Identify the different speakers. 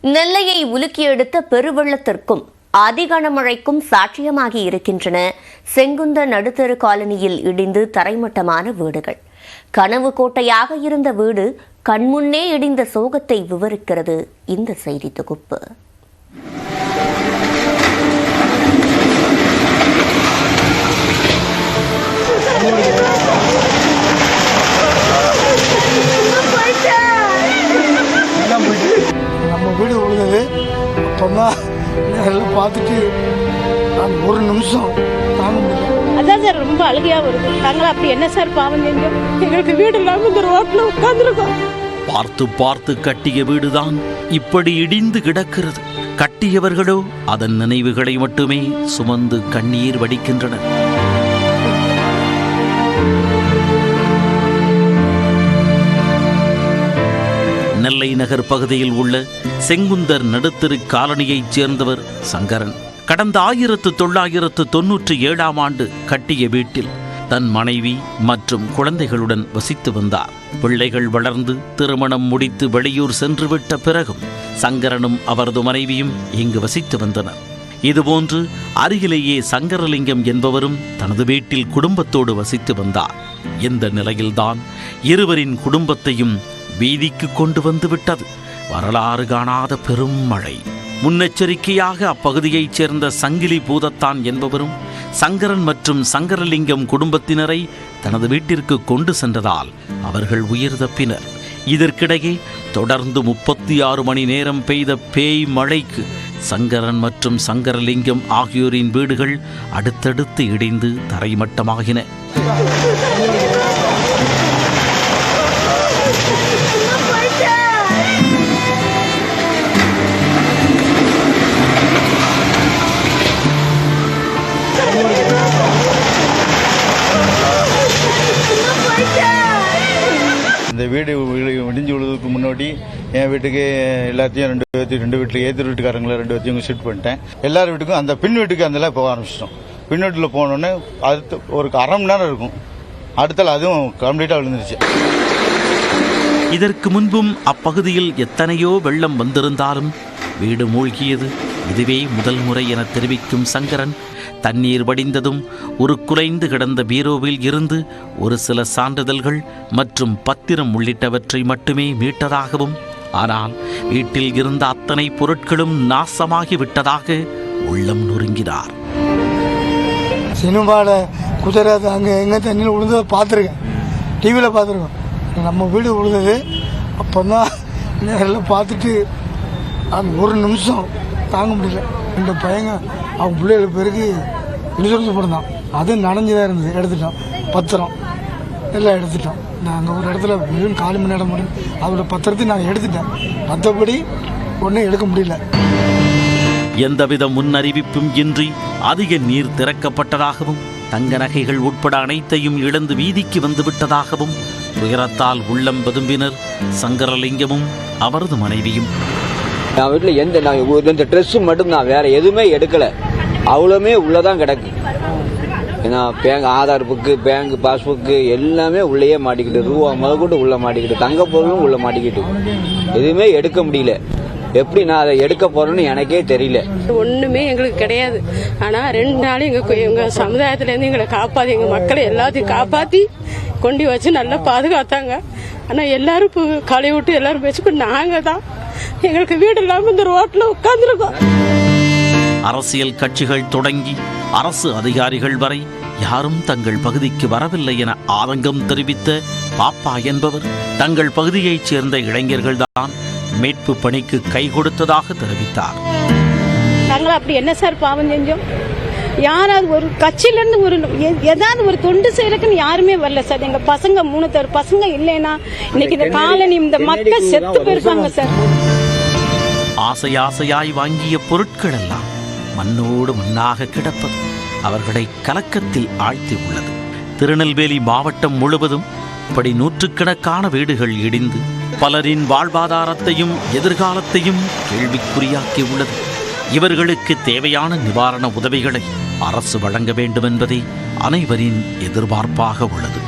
Speaker 1: நெல்லையை உலுக்கி எடுத்த பெருவெள்ளத்திற்கும் அதிகனமழைக்கும் சாட்சியமாகி இருக்கின்றன செங்குந்த நடுத்தரு காலனியில் இடிந்து தரைமட்டமான வீடுகள். கனவு கோட்டையாக இருந்த வீடு கண்முன்னே இடிந்த சோகத்தை விவரிக்கிறது இந்த செய்தி தொகுப்பு.
Speaker 2: நம்ம வீடு விழுந்தது அப்போதான் எல்லாம் பார்த்துட்டு ஒரு நிமிஷம் தாங்க முடியல.
Speaker 3: அதான் சார் ரொம்ப அழுகையாக வருது. நாங்கள் அப்படி என்ன சார் பாவம் செஞ்சோம்? எங்களுக்கு வீடு இல்லாமல் இந்த ரோட்டில் உட்காந்துருக்கோம்.
Speaker 4: பார்த்து பார்த்து கட்டிய வீடுதான் இப்படி இடிந்து கிடக்கிறது. கட்டியவர்களோ அதன் நினைவுகளை மட்டுமே சுமந்து கண்ணீர் வடிக்கின்றனர். நெல்லை நகர் பகுதியில் உள்ள செங்குந்தர் நடுத்தரு காலனியைச் சேர்ந்தவர் சங்கரன். கடந்த 1997ஆம் ஆண்டு கட்டிய வீட்டில் தன் மனைவி மற்றும் குழந்தைகளுடன் வசித்து வந்தார். பிள்ளைகள் வளர்ந்து திருமணம் முடித்து வெளியூர் சென்றுவிட்ட பிறகும் சங்கரனும் அவரது மனைவியும் இங்கு வசித்து வந்தனர். இதுபோன்று அருகிலேயே சங்கரலிங்கம் என்பவரும் தனது வீட்டில் குடும்பத்தோடு வசித்து வந்தார். இந்த நிலையில்தான் இருவரின் குடும்பத்தையும் வீதிக்கு கொண்டு வந்து விட்டது வரலாறு காணாத பெரும் மழை. முன்னெச்சரிக்கையாக அப்பகுதியைச் சேர்ந்த சங்கிலி பூதத்தான் என்பவரும் சங்கரன் மற்றும் சங்கரலிங்கம் குடும்பத்தினரை தனது வீட்டிற்கு கொண்டு சென்றதால் அவர்கள் உயிர் தப்பினர். இதற்கிடையே தொடர்ந்து 36 மணி நேரம் பெய்த பேய் மழைக்கு சங்கரன் மற்றும் சங்கரலிங்கம் ஆகியோரின் வீடுகள் அடுத்தடுத்து இடிந்து தரைமட்டமாகின.
Speaker 5: இந்த வீடு இடிஞ்சு விழுதுக்கு முன்னாடி என் வீட்டுக்கு எல்லாத்தையும் ரெண்டு வீட்டில் ஏற்று வீட்டுக்காரங்களை 2 பேர்த்தையும் ஷிஃப்ட் பண்ணிட்டேன். எல்லார் வீட்டுக்கும் அந்த பின் வீட்டுக்கு அந்த போக ஆரம்பிச்சிட்டோம். பின் வீட்டில் போனோடனே அடுத்து ஒரு அரை மணி நேரம் இருக்கும், அடுத்தால அதுவும் கம்ப்ளீட்டாக விழுந்துருச்சு.
Speaker 4: இதற்கு முன்பும் அப்பகுதியில் எத்தனையோ வெள்ளம் வந்திருந்தாலும் வீடு மூழ்கியது இதுவே முதல் முறை என தெரிவிக்கும் சங்கரன், தண்ணீர் வடிந்ததும் ஒரு குலைந்து கிடந்த பீரோவில் இருந்து ஒரு சில சான்றிதழ்கள் மற்றும் பத்திரம் உள்ளிட்டவற்றை மட்டுமே மீட்டதாகவும், ஆனால் வீட்டில் இருந்த அத்தனை பொருட்களும் நாசமாகி விட்டதாக உள்ளம் நொறுங்கினார்.
Speaker 2: சினிமாவில் குஜராத் அங்கே எங்கே தண்ணியில் விழுந்ததை பார்த்துருக்கேன், டிவியில் பார்த்துருக்கோம். நம்ம வீடு விழுந்தது அப்போ தான் நேரில் பார்த்துட்டு அது ஒரு நிமிஷம் தாங்க முடியல. 2 பையங்க அவங்க பிள்ளைகளுக்கு பேருக்கு இன்சூரன்ஸ் போட்டுதான், அது நனைஞ்சுதான் இருந்தது, எடுத்துட்டோம். பத்திரம் எல்லாம் எடுத்துட்டோம். நாங்கள் ஒரு இடத்துல வெறும் 4 மணி நேரம் முடியும், அதோட பத்திரத்தையும் நாங்கள் எடுத்துட்டேன். மற்றபடி ஒன்றும் எடுக்க முடியல.
Speaker 4: எந்தவித முன்னறிவிப்பும் இன்றி அதிக நீர் திறக்கப்பட்டதாகவும் தங்க நகைகள் உட்பட அனைத்தையும் இழந்து வீதிக்கு வந்துவிட்டதாகவும் துயரத்தால் உள்ளம் பதும்பினர் சங்கரலிங்கமும் அவரது மனைவியும்.
Speaker 6: நான் வீட்டில் இந்த ட்ரெஸ்ஸு மட்டும்தான், வேற எதுவுமே எடுக்கல. அவ்வளோமே உள்ளதான் கிடக்கு. ஏன்னா bank Aadhaar book, bank passbook எல்லாமே உள்ளேயே மாட்டிக்கிட்டு, ரூபா முதற்கொண்டு உள்ள மாட்டிக்கிட்டு, தங்க பொருளும் உள்ள மாட்டிக்கிட்டு, எதுவுமே எடுக்க முடியல. எப்படி நான் அதை எடுக்க போறேன்னு எனக்கே தெரியல.
Speaker 3: ஒண்ணுமே எங்களுக்கு கிடையாது. ஆனா 2 நாள் எங்க சமுதாயத்துல இருந்து எங்களை காப்பாத்தி, எங்க மக்களை எல்லாத்தையும் காப்பாத்தி கொண்டு வச்சு நல்லா பாதுகாத்தாங்க. ஆனா எல்லாரும் களை விட்டு எல்லாரும் பேசிட்டு நாங்க தான் எங்களுக்கு வீடு இல்லாம இந்த ரோட்ல உட்கார்ந்துருக்கோம்.
Speaker 4: அரசியல் கட்சிகள் தொடங்கி அரசு அதிகாரிகள் வரை யாரும் தங்கள் பகுதிக்கு வரவில்லை என ஆதங்கம் தெரிவித்த பாப்பா என்பவர் தங்கள் பகுதியைச் சேர்ந்த இளைஞர்கள்தான் மீட்பு பணிக்கு கை கொடுத்ததாக தெரிவித்தார்.
Speaker 3: நாங்கள் அப்படி என்ன சார் பாவம் செஞ்சோம்? யாராவது ஒரு கட்சியிலேருந்து ஏதாவது ஒரு தொண்டு செய்யறதுக்குன்னு யாருமே வரல சார். எங்க பசங்க 3 பசங்க இல்லைன்னா இன்னைக்கு இந்த காலனி இந்த மக்கள் செத்து போயிருப்பாங்க சார்.
Speaker 4: ஆசை ஆசையாய் வாங்கிய பொருட்கள் எல்லாம் மண்ணோடு மண்ணாக கிடப்பது அவர்களை கலக்கத்தில் ஆழ்த்தி உள்ளது. திருநெல்வேலி மாவட்டம் முழுவதும் இப்படி நூற்றுக்கணக்கான வீடுகள் இடிந்து பலரின் வாழ்வாதாரத்தையும் எதிர்காலத்தையும் கேள்விக்குறியாக்கி உள்ளது. இவர்களுக்கு தேவையான நிவாரண உதவிகளை அரசு வழங்க வேண்டும் என்பதே அனைவரின் எதிர்பார்ப்பாக உள்ளது.